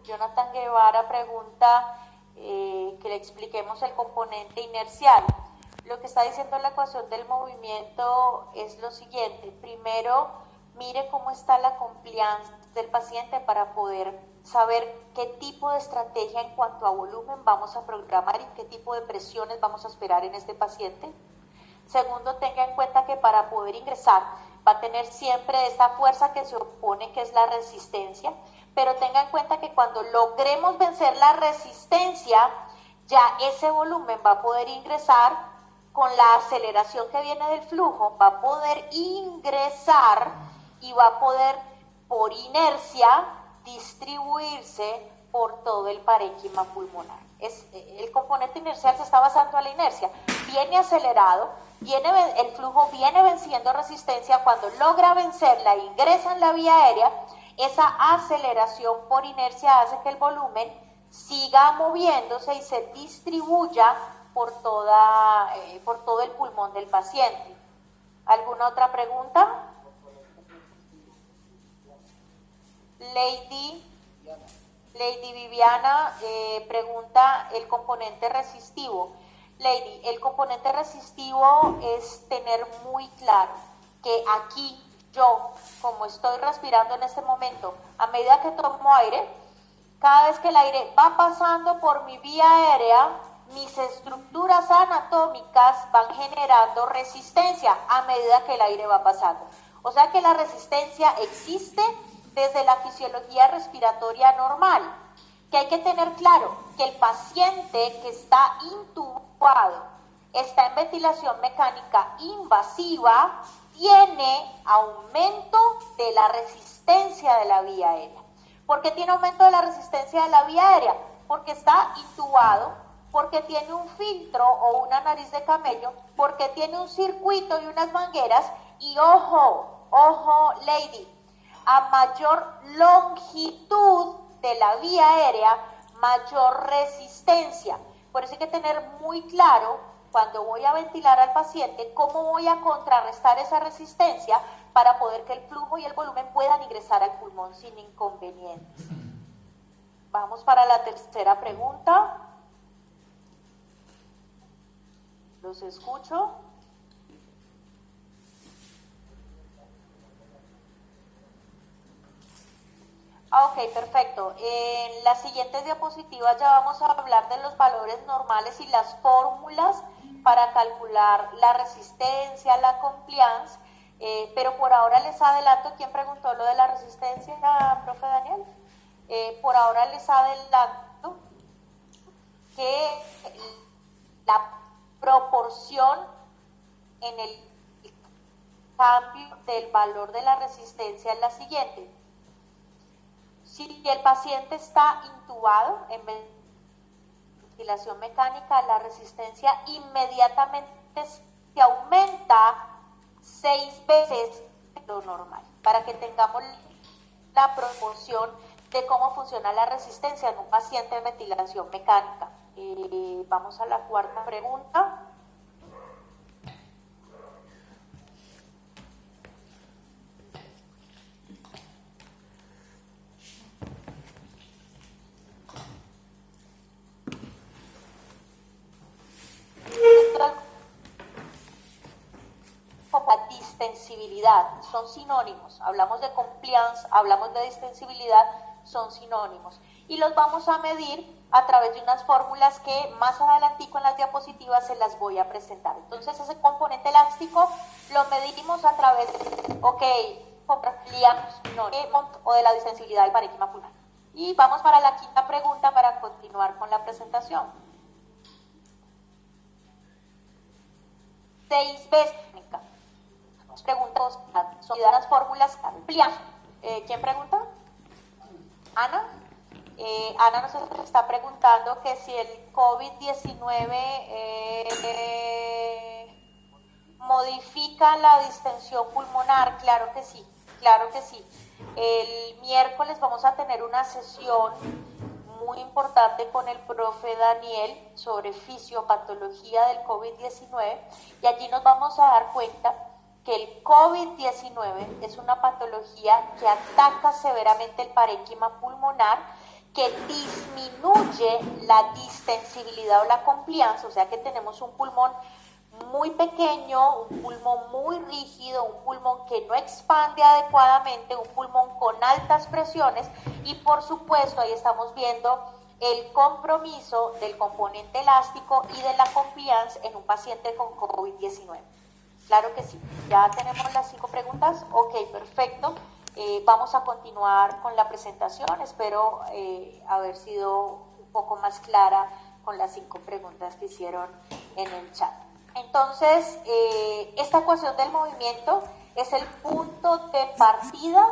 Jonathan Guevara pregunta que le expliquemos el componente inercial. Lo que está diciendo la ecuación del movimiento es lo siguiente. Primero, mire cómo está la compliance del paciente para poder saber qué tipo de estrategia en cuanto a volumen vamos a programar y qué tipo de presiones vamos a esperar en este paciente. Segundo, tenga en cuenta que para poder ingresar va a tener siempre esta fuerza que se opone, que es la resistencia, pero tenga en cuenta que cuando logremos vencer la resistencia, ya ese volumen va a poder ingresar con la aceleración que viene del flujo, va a poder ingresar y va a poder, por inercia, distribuirse por todo el parénquima pulmonar. El componente inercial se está basando en la inercia. Viene acelerado, el flujo viene venciendo resistencia. Cuando logra vencerla e ingresa en la vía aérea, esa aceleración por inercia hace que el volumen siga moviéndose y se distribuya por todo el pulmón del paciente. ¿Alguna otra pregunta? Lady Viviana pregunta el componente resistivo. Lady, el componente resistivo es tener muy claro que aquí yo, como estoy respirando en este momento, a medida que tomo aire, cada vez que el aire va pasando por mi vía aérea, mis estructuras anatómicas van generando resistencia a medida que el aire va pasando. O sea que la resistencia existe desde la fisiología respiratoria normal, que hay que tener claro que el paciente que está intubado, está en ventilación mecánica invasiva, tiene aumento de la resistencia de la vía aérea. ¿Por qué tiene aumento de la resistencia de la vía aérea? Porque está intubado, porque tiene un filtro o una nariz de camello, porque tiene un circuito y unas mangueras, y ojo, lady, a mayor longitud de la vía aérea, mayor resistencia. Por eso hay que tener muy claro, cuando voy a ventilar al paciente, cómo voy a contrarrestar esa resistencia para poder que el flujo y el volumen puedan ingresar al pulmón sin inconvenientes. Vamos para la tercera pregunta. Los escucho. Ok, perfecto. En las siguientes diapositivas ya vamos a hablar de los valores normales y las fórmulas para calcular la resistencia, la compliance, pero por ahora les adelanto. ¿Quién preguntó lo de la resistencia, profe Daniel? Por ahora les adelanto que la proporción en el cambio del valor de la resistencia es la siguiente. Si el paciente está intubado en ventilación mecánica, la resistencia inmediatamente se aumenta 6 veces lo normal, para que tengamos la proporción de cómo funciona la resistencia en un paciente en ventilación mecánica. Vamos a la cuarta pregunta. La distensibilidad son sinónimos. Hablamos de compliance, hablamos de distensibilidad, son sinónimos. Y los vamos a medir a través de unas fórmulas que más adelantico en las diapositivas se las voy a presentar. Entonces ese componente elástico lo medimos a través de, o de la distensibilidad del parénquima pulmonar. Y vamos para la quinta pregunta para continuar con la presentación. 6 veces. Nos preguntamos, son las fórmulas amplias. ¿Quién pregunta? Ana. Ana nos está preguntando que si el COVID-19 modifica la distensión pulmonar. Claro que sí, claro que sí. El miércoles vamos a tener una sesión muy importante con el profe Daniel sobre fisiopatología del COVID-19 y allí nos vamos a dar cuenta que el COVID-19 es una patología que ataca severamente el parénquima pulmonar, que disminuye la distensibilidad o la compliance, o sea que tenemos un pulmón muy pequeño, un pulmón muy rígido, un pulmón que no expande adecuadamente, un pulmón con altas presiones y por supuesto ahí estamos viendo el compromiso del componente elástico y de la compliance en un paciente con COVID-19. Claro que sí. ¿Ya tenemos las 5 preguntas? Ok, perfecto. Vamos a continuar con la presentación. Espero haber sido un poco más clara con las 5 preguntas que hicieron en el chat. Entonces, esta ecuación del movimiento es el punto de partida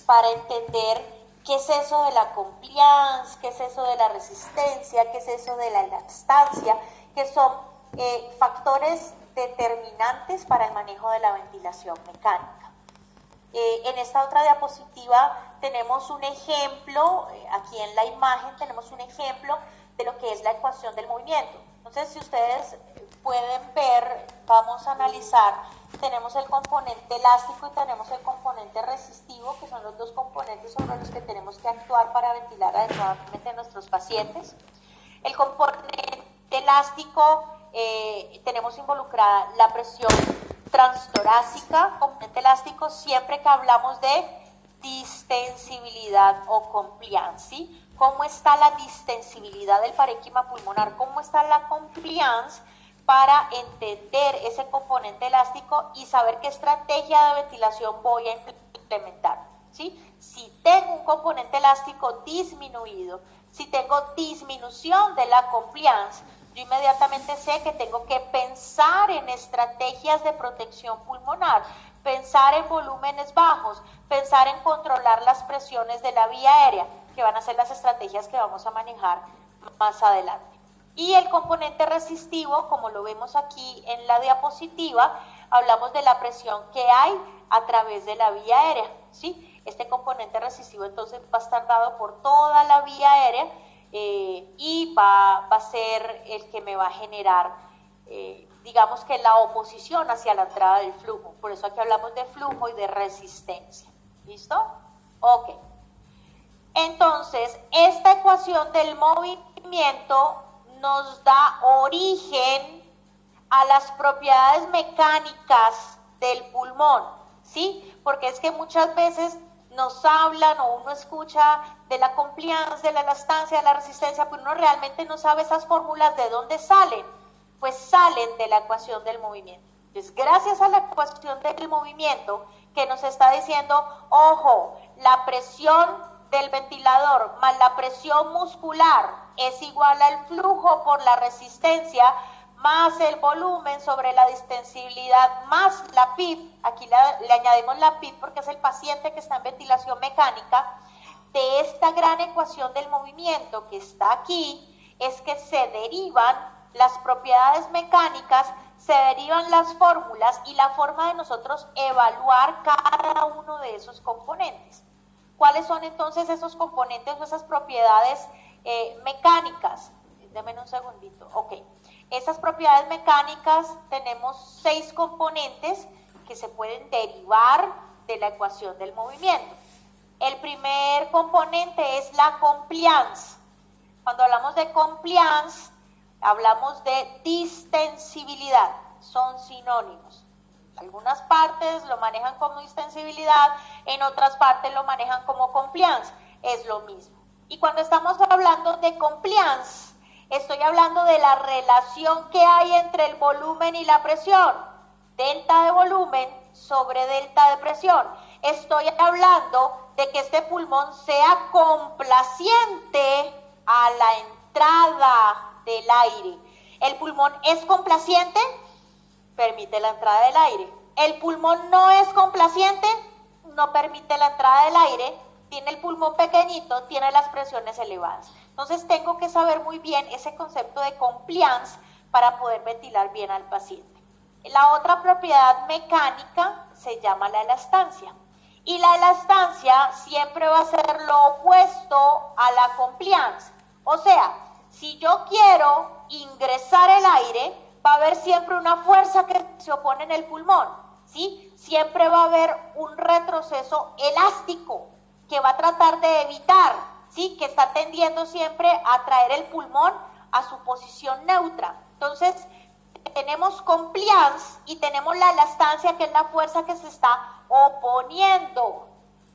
para entender qué es eso de la compliance, qué es eso de la resistencia, qué es eso de la elastancia, que son factores determinantes para el manejo de la ventilación mecánica. En esta otra diapositiva tenemos un ejemplo, aquí en la imagen tenemos un ejemplo de lo que es la ecuación del movimiento. Entonces, si ustedes pueden ver, vamos a analizar, tenemos el componente elástico y tenemos el componente resistivo, que son los dos componentes sobre los que tenemos que actuar para ventilar adecuadamente a nuestros pacientes. El componente elástico, tenemos involucrada la presión transtorácica, componente elástico, siempre que hablamos de distensibilidad o compliance, ¿sí? ¿Cómo está la distensibilidad del parénquima pulmonar? ¿Cómo está la compliance para entender ese componente elástico y saber qué estrategia de ventilación voy a implementar? ¿Sí? Si tengo un componente elástico disminuido, si tengo disminución de la compliance, yo inmediatamente sé que tengo que pensar en estrategias de protección pulmonar, pensar en volúmenes bajos, pensar en controlar las presiones de la vía aérea, que van a ser las estrategias que vamos a manejar más adelante. Y el componente resistivo, como lo vemos aquí en la diapositiva, hablamos de la presión que hay a través de la vía aérea, ¿sí? Este componente resistivo entonces va a estar dado por toda la vía aérea y va a ser el que me va a generar, digamos que la oposición hacia la entrada del flujo. Por eso aquí hablamos de flujo y de resistencia. ¿Listo? Ok. Entonces, esta ecuación del movimiento nos da origen a las propiedades mecánicas del pulmón, ¿sí? Porque es que muchas veces nos hablan o uno escucha de la compliance, de la elastancia, de la resistencia, pero uno realmente no sabe esas fórmulas de dónde salen. Pues salen de la ecuación del movimiento. Entonces, gracias a la ecuación del movimiento que nos está diciendo, ojo, la presión del ventilador más la presión muscular es igual al flujo por la resistencia más el volumen sobre la distensibilidad más la PIP, aquí le añadimos la PIP porque es el paciente que está en ventilación mecánica. De esta gran ecuación del movimiento que está aquí es que se derivan las propiedades mecánicas, se derivan las fórmulas y la forma de nosotros evaluar cada uno de esos componentes. ¿Cuáles son entonces esos componentes o esas propiedades mecánicas? Denme un segundito. Ok. Esas propiedades mecánicas tenemos 6 componentes que se pueden derivar de la ecuación del movimiento. El primer componente es la compliance. Cuando hablamos de compliance, hablamos de distensibilidad. Son sinónimos. Algunas partes lo manejan como distensibilidad, en otras partes lo manejan como compliance. Es lo mismo. Y cuando estamos hablando de compliance, estoy hablando de la relación que hay entre el volumen y la presión. Delta de volumen sobre delta de presión. Estoy hablando de que este pulmón sea complaciente a la entrada del aire. ¿El pulmón es complaciente? Permite la entrada del aire. ¿El pulmón no es complaciente? No permite la entrada del aire. Tiene el pulmón pequeñito, tiene las presiones elevadas. Entonces tengo que saber muy bien ese concepto de compliance para poder ventilar bien al paciente. La otra propiedad mecánica se llama la elastancia. Y la elastancia siempre va a ser lo opuesto a la compliance. O sea, si yo quiero ingresar el aire, va a haber siempre una fuerza que se opone en el pulmón, ¿sí? Siempre va a haber un retroceso elástico que va a tratar de evitar, ¿sí? Que está tendiendo siempre a traer el pulmón a su posición neutra. Entonces, tenemos compliance y tenemos la elastancia, que es la fuerza que se está oponiendo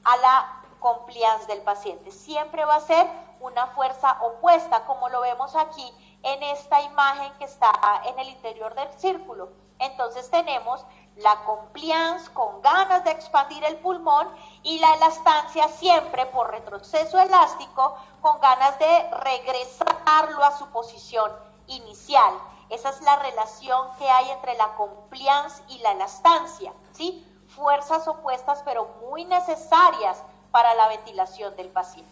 a la compliance del paciente. Siempre va a ser una fuerza opuesta, como lo vemos aquí en esta imagen que está en el interior del círculo. Entonces tenemos la compliance con ganas de expandir el pulmón y la elastancia siempre por retroceso elástico con ganas de regresarlo a su posición inicial. Esa es la relación que hay entre la compliance y la elastancia, ¿sí? Fuerzas opuestas pero muy necesarias para la ventilación del paciente.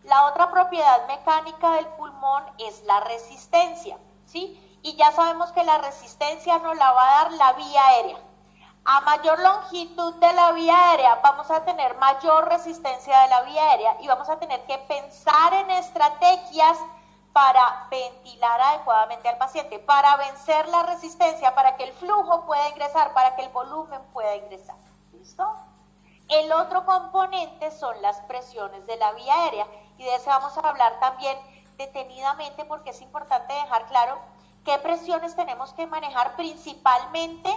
La otra propiedad mecánica del pulmón es la resistencia, ¿sí? Y ya sabemos que la resistencia nos la va a dar la vía aérea. A mayor longitud de la vía aérea vamos a tener mayor resistencia de la vía aérea y vamos a tener que pensar en estrategias para ventilar adecuadamente al paciente, para vencer la resistencia, para que el flujo pueda ingresar, para que el volumen pueda ingresar. ¿Listo? El otro componente son las presiones de la vía aérea y de eso vamos a hablar también detenidamente porque es importante dejar claro qué presiones tenemos que manejar principalmente,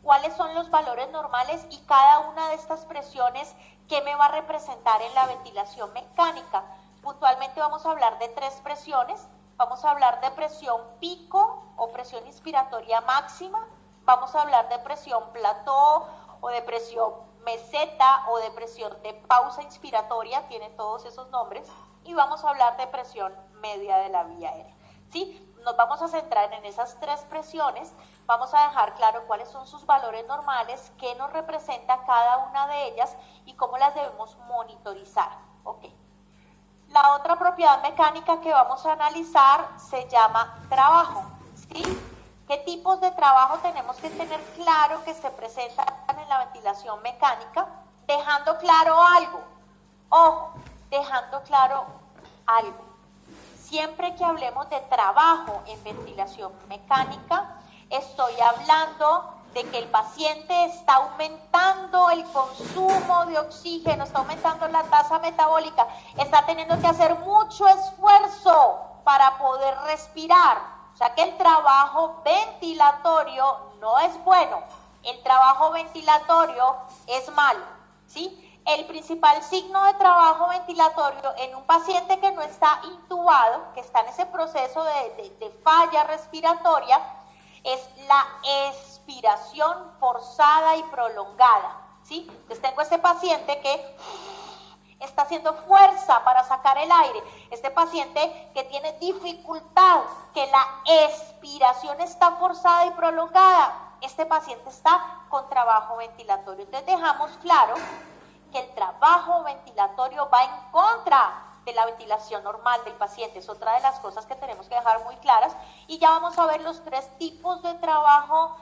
cuáles son los valores normales y cada una de estas presiones qué me va a representar en la ventilación mecánica. Puntualmente vamos a hablar de 3 presiones, vamos a hablar de presión pico o presión inspiratoria máxima, vamos a hablar de presión plató o de presión meseta o de presión de pausa inspiratoria, tienen todos esos nombres, y vamos a hablar de presión media de la vía aérea, ¿sí? Nos vamos a centrar en esas 3 presiones, vamos a dejar claro cuáles son sus valores normales, qué nos representa cada una de ellas y cómo las debemos monitorizar, ¿ok? La otra propiedad mecánica que vamos a analizar se llama trabajo, ¿sí? ¿Qué tipos de trabajo tenemos que tener claro que se presentan en la ventilación mecánica? Dejando claro algo, ojo, dejando claro algo. Siempre que hablemos de trabajo en ventilación mecánica, estoy hablando de que el paciente está aumentando el consumo de oxígeno, está aumentando la tasa metabólica, está teniendo que hacer mucho esfuerzo para poder respirar. O sea que el trabajo ventilatorio no es bueno, el trabajo ventilatorio es malo, ¿sí? El principal signo de trabajo ventilatorio en un paciente que no está intubado, que está en ese proceso de falla respiratoria, es la expiración forzada y prolongada, ¿sí? Entonces tengo este paciente que está haciendo fuerza para sacar el aire, este paciente que tiene dificultad, que la expiración está forzada y prolongada, este paciente está con trabajo ventilatorio. Entonces dejamos claro que el trabajo ventilatorio va en contra de la ventilación normal del paciente, es otra de las cosas que tenemos que dejar muy claras, y ya vamos a ver los 3 tipos de trabajo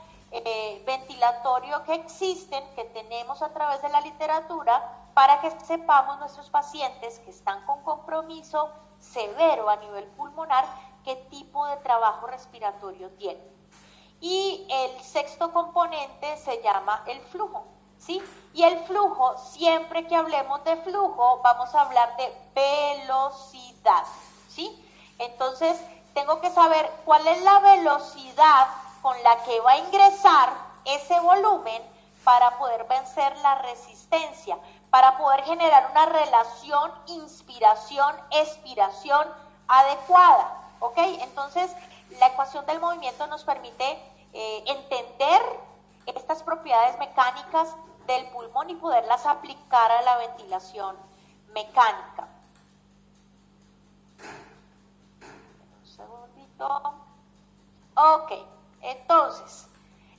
ventilatorio que existen, que tenemos a través de la literatura, para que sepamos nuestros pacientes que están con compromiso severo a nivel pulmonar, qué tipo de trabajo respiratorio tienen. Y el 6º componente se llama el flujo, ¿sí? Y el flujo, siempre que hablemos de flujo, vamos a hablar de velocidad, ¿sí? Entonces, tengo que saber cuál es la velocidad con la que va a ingresar ese volumen para poder vencer la resistencia, para poder generar una relación inspiración-expiración adecuada, ¿ok? Entonces, la ecuación del movimiento nos permite entender estas propiedades mecánicas del pulmón y poderlas aplicar a la ventilación mecánica. Un segundito. Ok, entonces,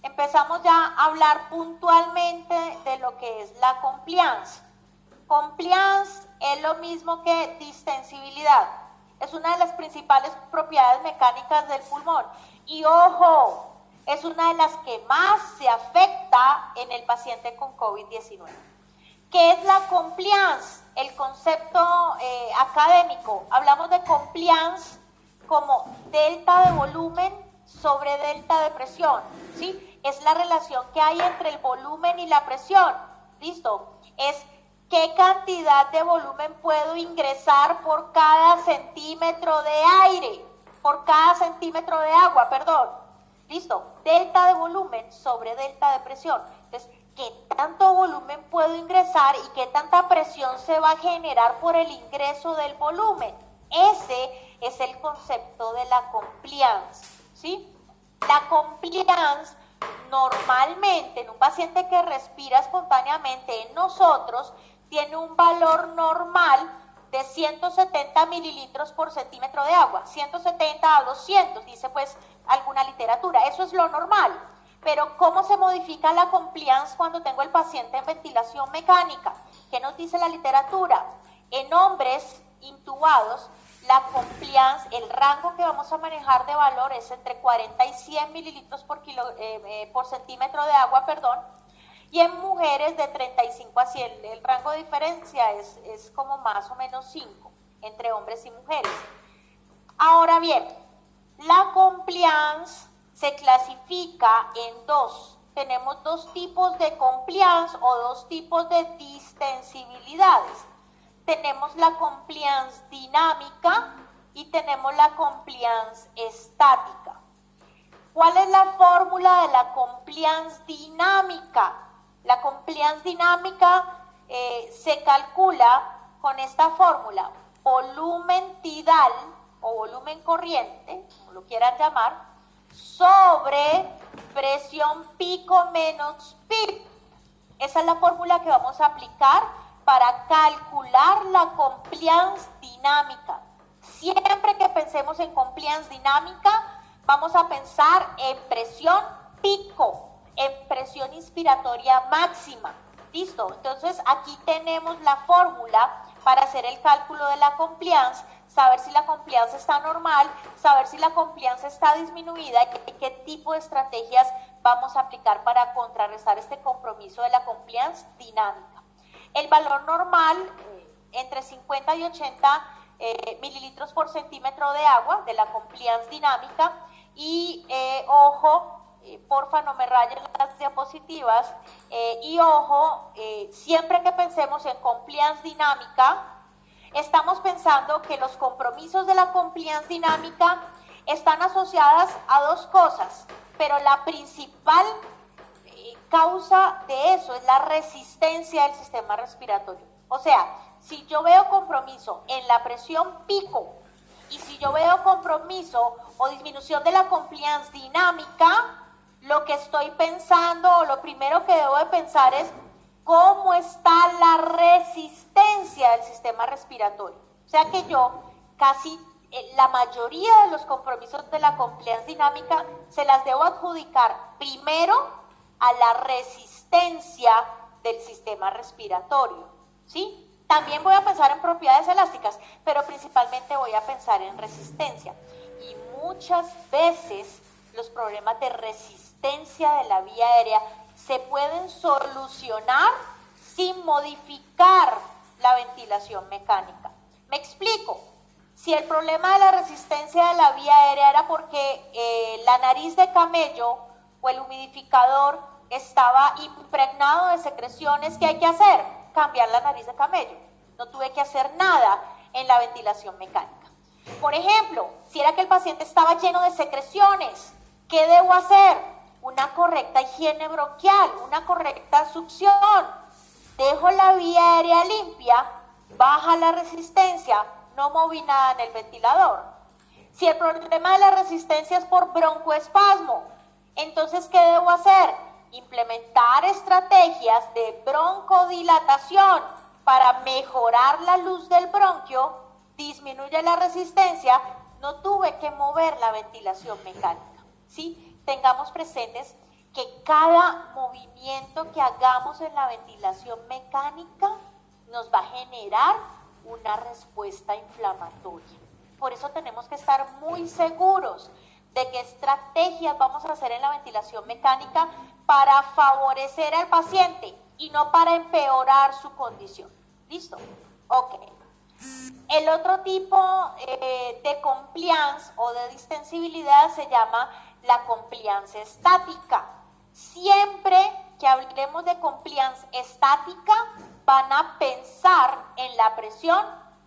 empezamos ya a hablar puntualmente de lo que es la compliance. Compliance es lo mismo que distensibilidad. Es una de las principales propiedades mecánicas del pulmón. Y ojo, es una de las que más se afecta en el paciente con COVID-19. ¿Qué es la compliance? El concepto académico. Hablamos de compliance como delta de volumen sobre delta de presión, ¿sí? Es la relación que hay entre el volumen y la presión, ¿listo? Es ¿Qué cantidad de volumen puedo ingresar por cada centímetro de aire? Por cada centímetro de agua, perdón. ¿Listo? Delta de volumen sobre delta de presión. Entonces, ¿qué tanto volumen puedo ingresar y qué tanta presión se va a generar por el ingreso del volumen? Ese es el concepto de la compliance, ¿sí? La compliance normalmente en un paciente que respira espontáneamente en nosotros tiene un valor normal de 170 mililitros por centímetro de agua, 170 a 200, dice pues alguna literatura, eso es lo normal. Pero ¿cómo se modifica la compliance cuando tengo el paciente en ventilación mecánica? ¿Qué nos dice la literatura? En hombres intubados, la compliance, el rango que vamos a manejar de valor es entre 40 y 100 mililitros por centímetro de agua, perdón, y en mujeres de 35 a 100, el rango de diferencia es como más o menos 5 entre hombres y mujeres. Ahora bien, la compliance se clasifica en dos. Tenemos dos tipos de compliance o dos tipos de distensibilidades. Tenemos la compliance dinámica y tenemos la compliance estática. ¿Cuál es la fórmula de la compliance dinámica? La compliance dinámica se calcula con esta fórmula: volumen tidal o volumen corriente, como lo quieran llamar, sobre presión pico menos PIB. Esa es la fórmula que vamos a aplicar para calcular la compliance dinámica. Siempre que pensemos en compliance dinámica, vamos a pensar en presión pico, en presión inspiratoria máxima. ¿Listo? Entonces aquí tenemos la fórmula para hacer el cálculo de la compliance, saber si la compliance está normal, saber si la compliance está disminuida y qué tipo de estrategias vamos a aplicar para contrarrestar este compromiso de la compliance dinámica. El valor normal, entre 50 y 80 mililitros por centímetro de agua de la compliance dinámica y ojo, porfa no me rayen las diapositivas, y ojo, siempre que pensemos en compliance dinámica, estamos pensando que los compromisos de la compliance dinámica están asociadas a dos cosas, pero la principal causa de eso es la resistencia del sistema respiratorio. O sea, si yo veo compromiso en la presión pico y si yo veo compromiso o disminución de la compliance dinámica, lo que estoy pensando o lo primero que debo de pensar es cómo está la resistencia del sistema respiratorio. O sea que yo casi la mayoría de los compromisos de la compliance dinámica se las debo adjudicar primero a la resistencia del sistema respiratorio, ¿sí? También voy a pensar en propiedades elásticas, pero principalmente voy a pensar en resistencia. Y muchas veces los problemas de resistencia de la vía aérea se pueden solucionar sin modificar la ventilación mecánica. Me explico. Si el problema de la resistencia de la vía aérea era porque la nariz de camello o el humidificador estaba impregnado de secreciones, ¿qué hay que hacer? Cambiar la nariz de camello. No tuve que hacer nada en la ventilación mecánica. Por ejemplo, si era que el paciente estaba lleno de secreciones, ¿qué debo hacer? Una correcta higiene bronquial, una correcta succión. Dejo la vía aérea limpia, baja la resistencia, no moví nada en el ventilador. Si el problema de la resistencia es por broncoespasmo, entonces ¿qué debo hacer? Implementar estrategias de broncodilatación para mejorar la luz del bronquio, disminuye la resistencia, no tuve que mover la ventilación mecánica, ¿sí? Tengamos presentes que cada movimiento que hagamos en la ventilación mecánica nos va a generar una respuesta inflamatoria. Por eso tenemos que estar muy seguros de qué estrategias vamos a hacer en la ventilación mecánica para favorecer al paciente y no para empeorar su condición. ¿Listo? Ok. El otro tipo de compliance o de distensibilidad se llama la compliance estática. Siempre que hablemos de compliance estática, van a pensar en la presión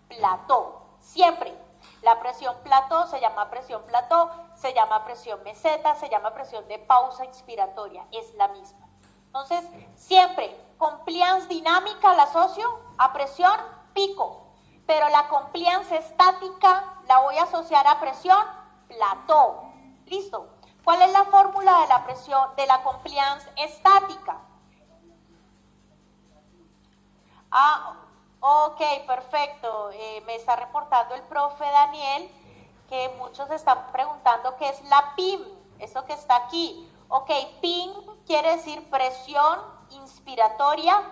plató, siempre. La presión plató se llama presión plató, se llama presión meseta, se llama presión de pausa inspiratoria, es la misma. Entonces, siempre, compliance dinámica la asocio a presión pico, pero la compliance estática la voy a asociar a presión plató. ¿Listo? ¿Cuál es la fórmula de la presión, de la compliance estática? Ok, perfecto. Me está reportando el profe Daniel que muchos están preguntando qué es la PIM, eso que está aquí. Ok, PIM quiere decir presión inspiratoria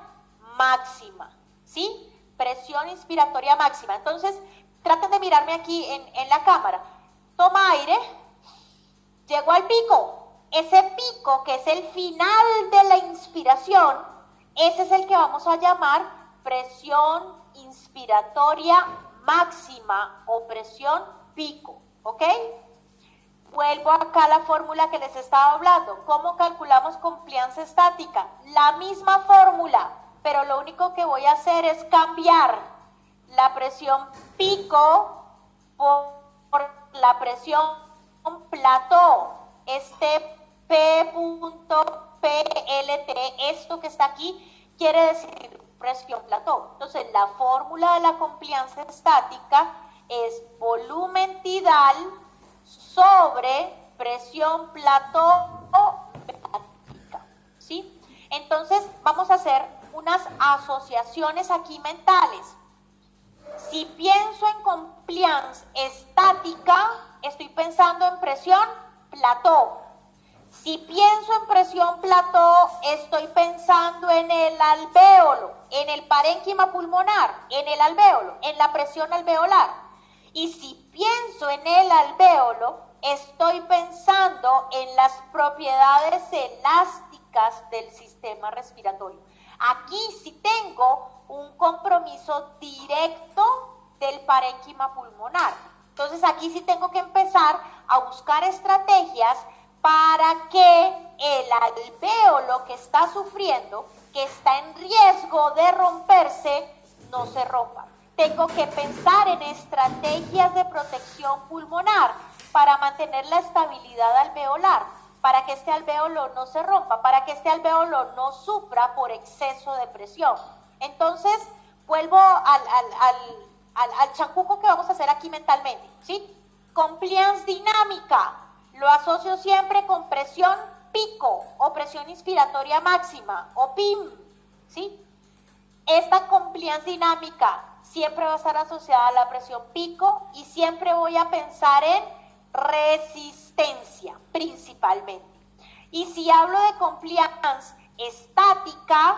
máxima, ¿sí? Presión inspiratoria máxima. Entonces, traten de mirarme aquí en la cámara. Toma aire, llego al pico. Ese pico, que es el final de la inspiración, ese es el que vamos a llamar presión inspiratoria máxima o presión pico, ¿ok? Vuelvo acá a la fórmula que les estaba hablando. ¿Cómo calculamos compliance estática? La misma fórmula, pero lo único que voy a hacer es cambiar la presión pico por la presión plató. Este P.PLT, esto que está aquí, quiere decir presión plató. Entonces, la fórmula de la compliance estática es volumen tidal sobre presión plató estática, ¿sí? Entonces, vamos a hacer unas asociaciones aquí mentales. Si pienso en compliance estática, estoy pensando en presión plató. Si pienso en presión plató, estoy pensando en el alvéolo, en el parénquima pulmonar, en el alvéolo, en la presión alveolar. Y si pienso en el alvéolo, estoy pensando en las propiedades elásticas del sistema respiratorio. Aquí sí tengo un compromiso directo del parénquima pulmonar. Entonces aquí sí tengo que empezar a buscar estrategias para que el alvéolo que está sufriendo, que está en riesgo de romperse, no se rompa. Tengo que pensar en estrategias de protección pulmonar para mantener la estabilidad alveolar, para que este alvéolo no se rompa, para que este alvéolo no sufra por exceso de presión. Entonces, vuelvo al chancuco que vamos a hacer aquí mentalmente, ¿sí? Compliance dinámica. Lo asocio siempre con presión pico o presión inspiratoria máxima o PIM, ¿sí? Esta compliance dinámica siempre va a estar asociada a la presión pico y siempre voy a pensar en resistencia principalmente. Y si hablo de compliance estática,